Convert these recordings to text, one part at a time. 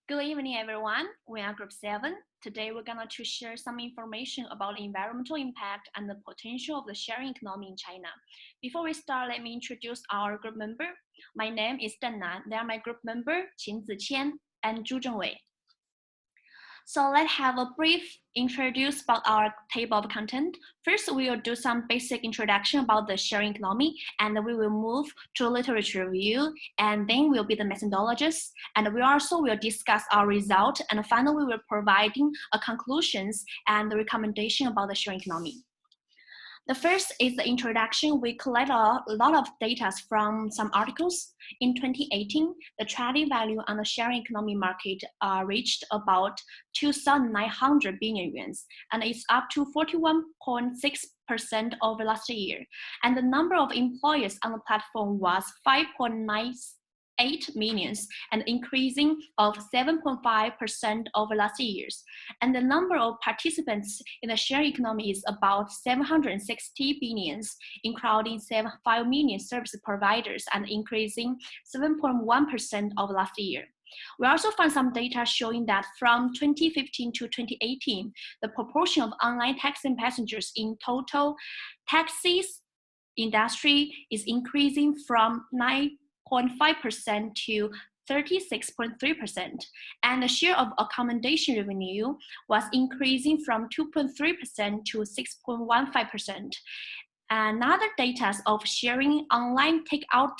Good evening, everyone. We are Group 7. Today, we're going to share some information about the environmental impact and the potential of the sharing economy in China. Before we start, let me introduce our group member. My name is Deng Nan. They are my group member, Qin Ziqian and Zhu Zhengwei. So let's have a brief introduce about our table of content. First, we will do some basic introduction about the sharing economy, and we will move to literature review, and then we'll be the methodologists, and we also will discuss our result, and finally we will providing a conclusions and the recommendation about the sharing economy. The first is the introduction. We collect a lot of data from some articles. In 2018, the trading value on the sharing economy market reached about 2,900 billion yuan, and it's up to 41.6% over last year. And the number of employees on the platform was 5.98 millions, and increasing of 7.5% over last years. And the number of participants in the sharing economy is about 760 billions, including 5 million service providers and increasing 7.1% of last year. We also found some data showing that from 2015 to 2018, the proportion of online taxi passengers in total taxis industry is increasing from 9.5% to 36.3%, and the share of accommodation revenue was increasing from 2.3% to 6.15%. Another data of sharing online takeout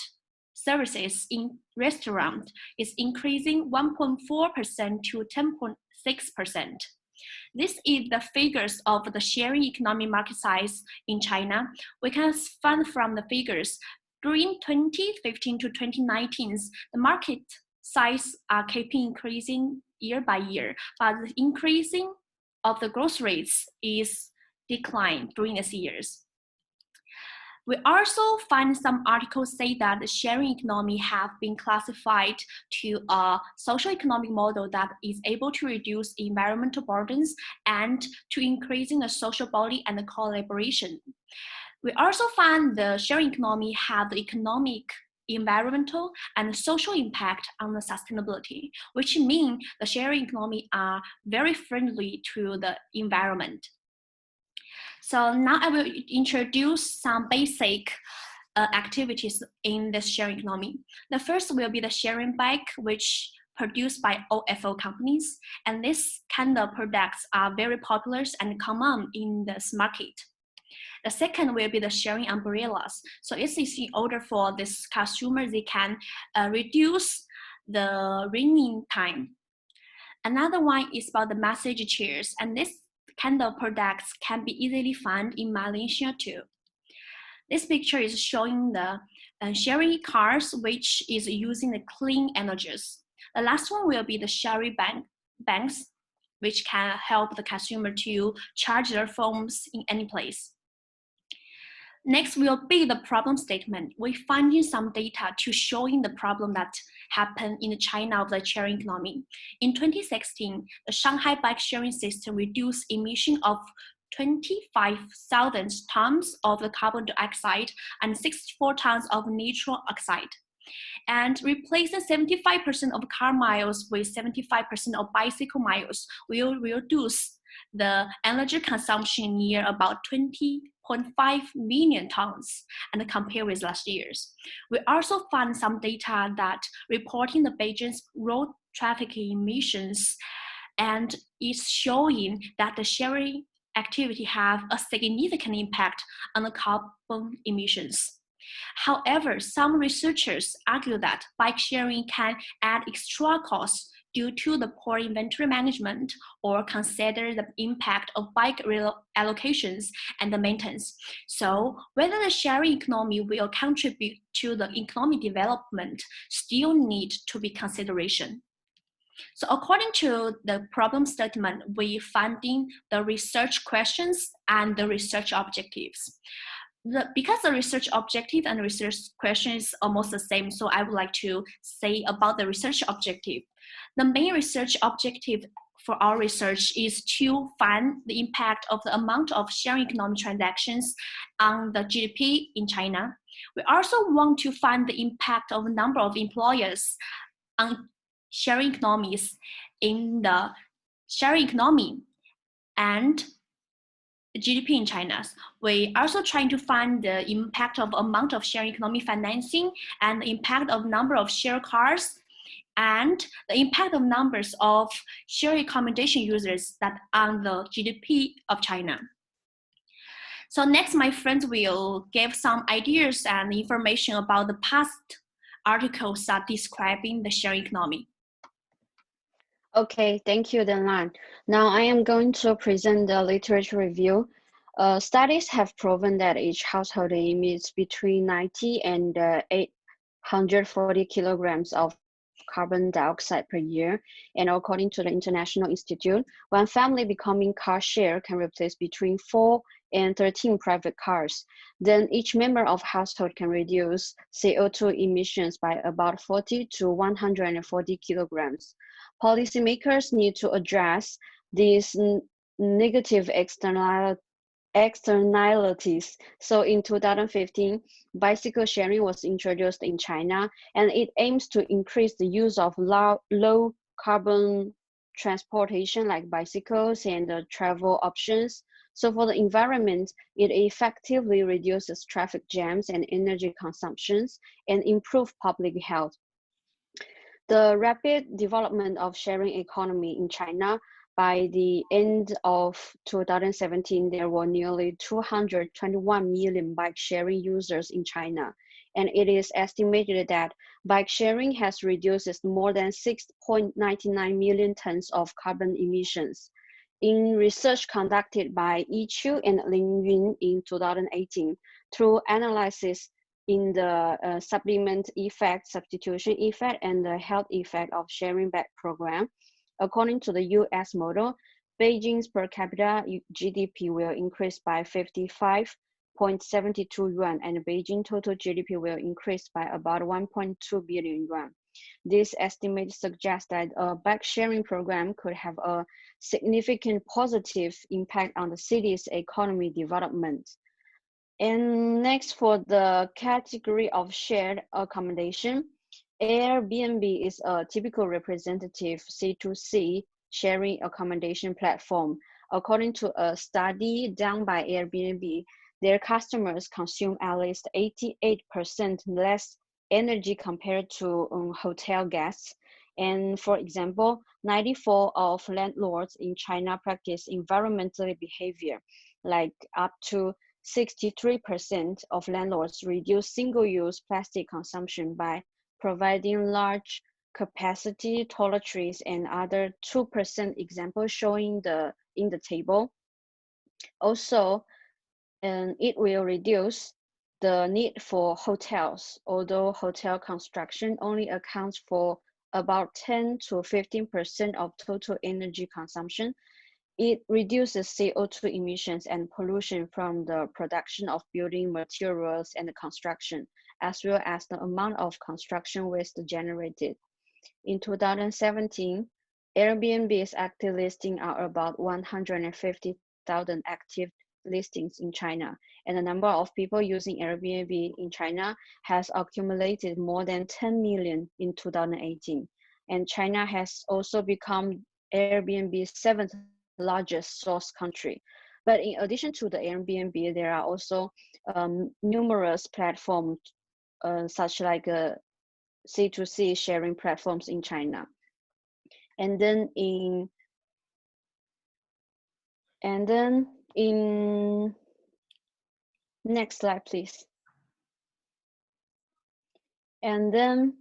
services in restaurants is increasing 1.4% to 10.6%. This is the figures of the sharing economy market size in China. We can find from the figures during 2015 to 2019, the market size are keeping increasing year by year, but the increasing of the growth rates is declined during these years. We also find some articles say that the sharing economy have been classified to a social economic model that is able to reduce environmental burdens and to increasing the social body and the collaboration. We also find the sharing economy have the economic, environmental, and social impact on the sustainability, which means the sharing economy are very friendly to the environment. So now I will introduce some basic activities in this sharing economy. The first will be the sharing bike, which produced by OFO companies, and this kind of products are very popular and common in this market. The second will be the sharing umbrellas. So it is in order for this consumer, they can reduce the raining time. Another one is about the massage chairs, and this kind of products can be easily found in Malaysia too. This picture is showing the sharing cars, which is using the clean energies. The last one will be the sharing banks, which can help the consumer to charge their phones in any place. Next will be the problem statement. We finding some data to showing the problem that happened in China of the sharing economy. In 2016, the Shanghai bike sharing system reduced emission of 25,000 tons of the carbon dioxide and 64 tons of nitrous oxide. And replacing 75% of car miles with 75% of bicycle miles will reduce the energy consumption near about 20.5 million tons and compare with last year's. We also found some data that reporting the Beijing's road traffic emissions, and it's showing that the sharing activity have a significant impact on the carbon emissions. However, some researchers argue that bike sharing can add extra costs due to the poor inventory management or consider the impact of bike allocations and the maintenance. So whether the sharing economy will contribute to the economic development still need to be consideration. So according to the problem statement, we finding the research questions and the research objectives. Because the research objective and research question is almost the same, so I would like to say about the research objective. The main research objective for our research is to find the impact of the amount of sharing economic transactions on the GDP in China. We also want to find the impact of the number of employers on sharing economies in the sharing economy and GDP in China. We also trying to find the impact of amount of sharing economy financing and the impact of number of share cars and the impact of numbers of sharing accommodation users that on the GDP of China. So next, my friends will give some ideas and information about the past articles that describing the sharing economy. Okay, thank you, Denlan. Now I am going to present the literature review. Studies have proven that each household emits between 90 and 840 kilograms of carbon dioxide per year. And according to the International Institute, one family becoming car share can replace between 4 and 13 private cars. Then each member of household can reduce CO2 emissions by about 40 to 140 kilograms. Policymakers need to address these negative externalities. So in 2015, bicycle sharing was introduced in China, and it aims to increase the use of low carbon transportation like bicycles and travel options. So for the environment, it effectively reduces traffic jams and energy consumptions and improve public health. The rapid development of sharing economy in China, by the end of 2017, there were nearly 221 million bike sharing users in China. And it is estimated that bike sharing has reduced more than 6.99 million tons of carbon emissions. In research conducted by Yi Qiu and Lin Yun in 2018, through analysis in the supplement effect, substitution effect, and the health effect of sharing bike program. According to the US model, Beijing's per capita GDP will increase by 55.72 yuan, and Beijing total GDP will increase by about 1.2 billion yuan. This estimate suggests that a bike sharing program could have a significant positive impact on the city's economy development. And next, for the category of shared accommodation, Airbnb is a typical representative C2C sharing accommodation platform. According to a study done by Airbnb, their customers consume at least 88% less energy compared to hotel guests. And for example, 94 of landlords in China practice environmental behavior, like up to 63% of landlords reduce single-use plastic consumption by providing large capacity toiletries and other 2% examples showing in the table. Also, it will reduce the need for hotels, although hotel construction only accounts for about 10 to 15% of total energy consumption. It reduces CO2 emissions and pollution from the production of building materials and construction, as well as the amount of construction waste generated. In 2017, Airbnb's active listings are about 150,000 active listings in China, and the number of people using Airbnb in China has accumulated more than 10 million in 2018. And China has also become Airbnb's seventh largest source country. But in addition to the Airbnb, there are also numerous platforms such like C2C sharing platforms in China. And then in next slide, please. And then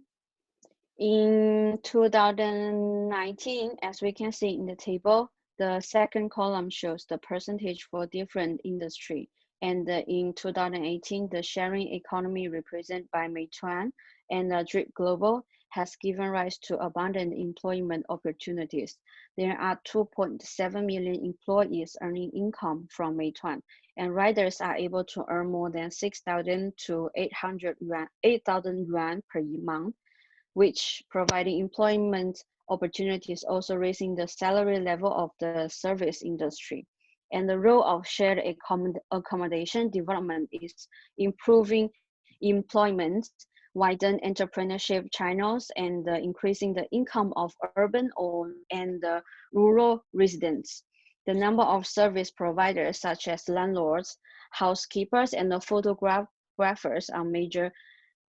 in 2019, as we can see in the table, the second column shows the percentage for different industry. And in 2018, the sharing economy represented by Meituan and Drip Global has given rise to abundant employment opportunities. There are 2.7 million employees earning income from Meituan, and riders are able to earn more than 6,000 to 8,000 yuan per month, which providing employment opportunities, also raising the salary level of the service industry. And the role of shared accommodation development is improving employment widen entrepreneurship channels, and increasing the income of urban and rural residents. The number of service providers such as landlords, housekeepers, and the photographers on major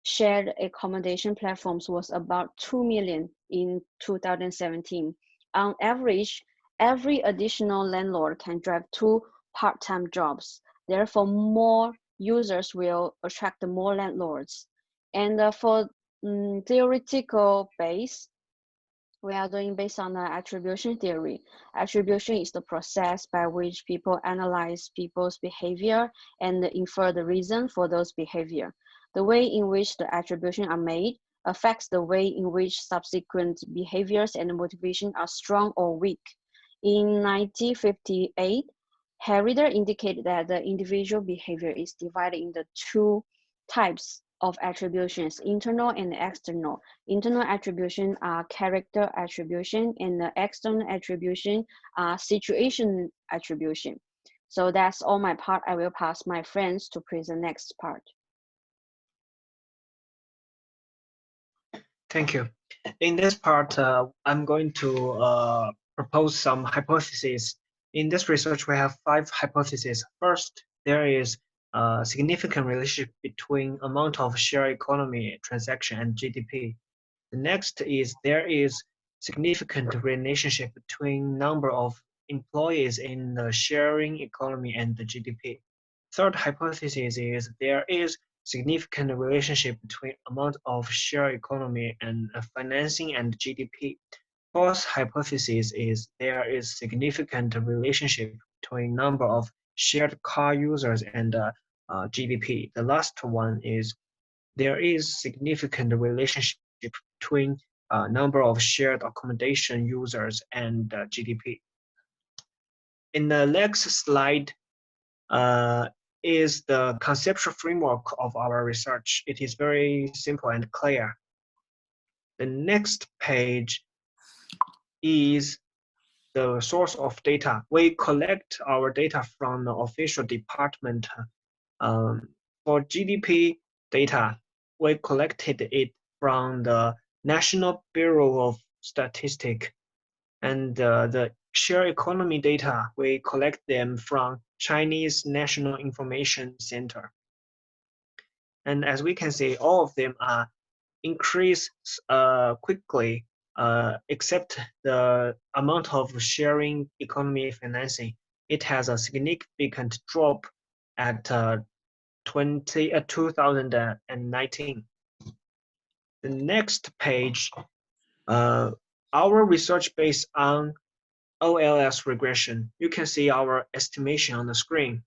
shared accommodation platforms was about 2 million in 2017. On average, every additional landlord can drive 2 part-time jobs. Therefore, more users will attract more landlords. And for theoretical base, we are doing based on the attribution theory. Attribution is the process by which people analyze people's behavior and infer the reason for those behavior. The way in which the attribution are made affects the way in which subsequent behaviors and motivation are strong or weak. In 1958, Herrider indicated that the individual behavior is divided into 2 types of attributions, internal and external. Internal attribution are character attribution, and the external attribution are situation attribution. So that's all my part. I will pass my friends to present next part. Thank you. In this part, I'm going to propose some hypotheses. In this research, we have 5 hypotheses. First, there is a significant relationship between amount of share economy transaction and GDP. The next is there is significant relationship between number of employees in the sharing economy and the GDP. Third hypothesis is there is significant relationship between amount of share economy and financing and GDP. Fourth hypothesis is there is significant relationship between number of shared car users and GDP. The last one is there is significant relationship between number of shared accommodation users and GDP. In the next slide, is the conceptual framework of our research. It is very simple and clear. The next page is the source of data. We collect our data from the official department. For GDP data, we collected it from the National Bureau of Statistics, and the share economy data, we collect them from Chinese National Information Center. And as we can see, all of them are increased quickly, except the amount of sharing economy financing. It has a significant drop at 2019. The next page, our research based on OLS regression. You can see our estimation on the screen,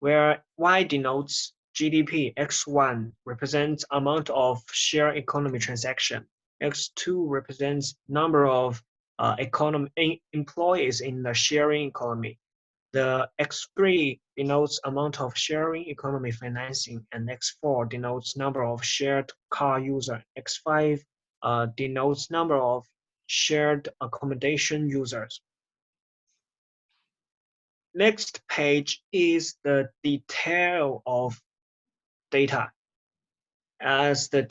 where Y denotes GDP, X1 represents amount of share economy transaction, X2 represents number of employees in the sharing economy. The X3 denotes amount of sharing economy financing, and X4 denotes number of shared car user. X5 denotes number of shared accommodation users. Next page is the detail of data. As the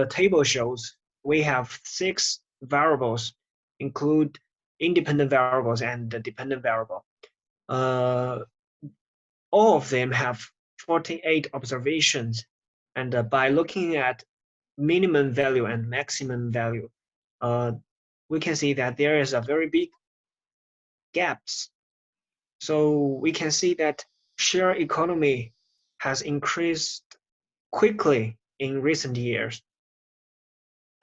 table shows, we have 6 variables, include independent variables and the dependent variable. All of them have 48 observations, and by looking at minimum value and maximum value, we can see that there is a very big gaps. So we can see that share economy has increased quickly in recent years.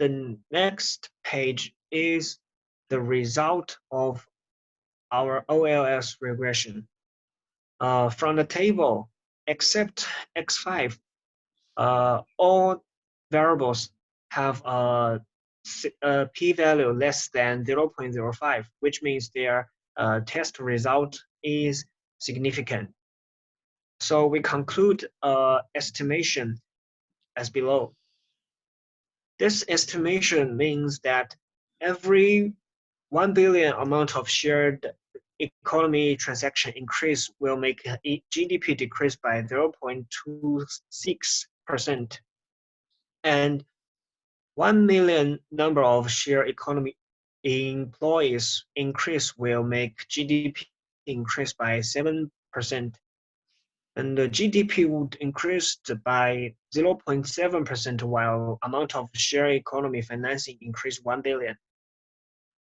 The next page is the result of our OLS regression. From the table, except X5, all variables have a p-value less than 0.05, which means their test result is significant. So we conclude estimation as below. This estimation means that every 1 billion amount of shared economy transaction increase will make GDP decrease by 0.26%. And 1 million number of share economy employees increase will make GDP increase by 7%. And the GDP would increase by 0.7% while amount of share economy financing increased 1 billion.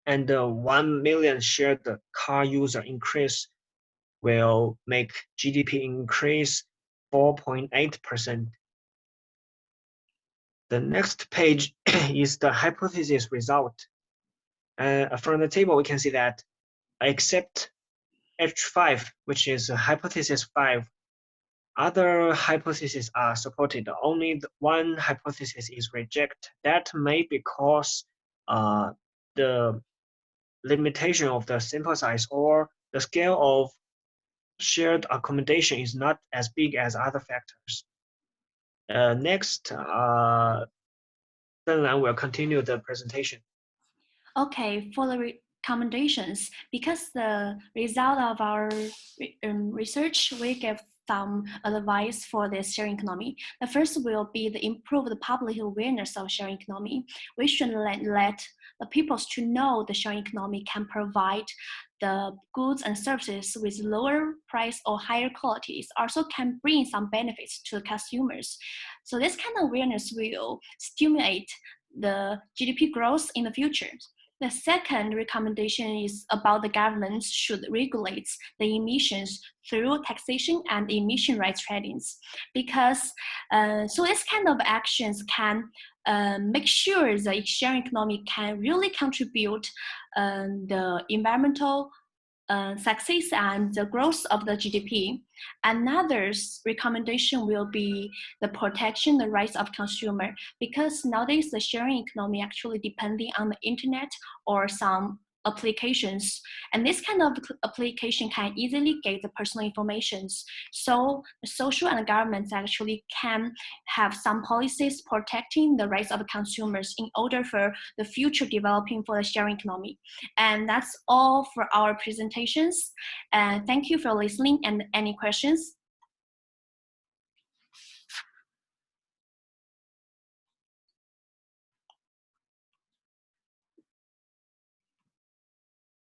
And the 1 million shared car user increase will make GDP increase 4.8%. The next page is the hypothesis result. From the table, we can see that except H5, which is hypothesis 5, other hypotheses are supported. Only one hypothesis is rejected. That may because the limitation of the sample size or the scale of shared accommodation is not as big as other factors. Next, Dunlan will continue the presentation. Okay, for the recommendations, because the result of our research, we give some advice for this sharing economy. The first will be to improve the public awareness of sharing economy. We should let the people to know the sharing economy can provide the goods and services with lower price or higher qualities, also can bring some benefits to consumers. So this kind of awareness will stimulate the GDP growth in the future. The second recommendation is about the government should regulate the emissions through taxation and emission rights tradings, because so this kind of actions can make sure the sharing economy can really contribute the environmental success and the growth of the GDP. Another recommendation will be the protection the rights of consumer, because nowadays the sharing economy actually depending on the internet or some applications, and this kind of application can easily get the personal information. So the social and governments actually can have some policies protecting the rights of consumers in order for the future developing for the sharing economy. And that's all for our presentations. And thank you for listening, and any questions?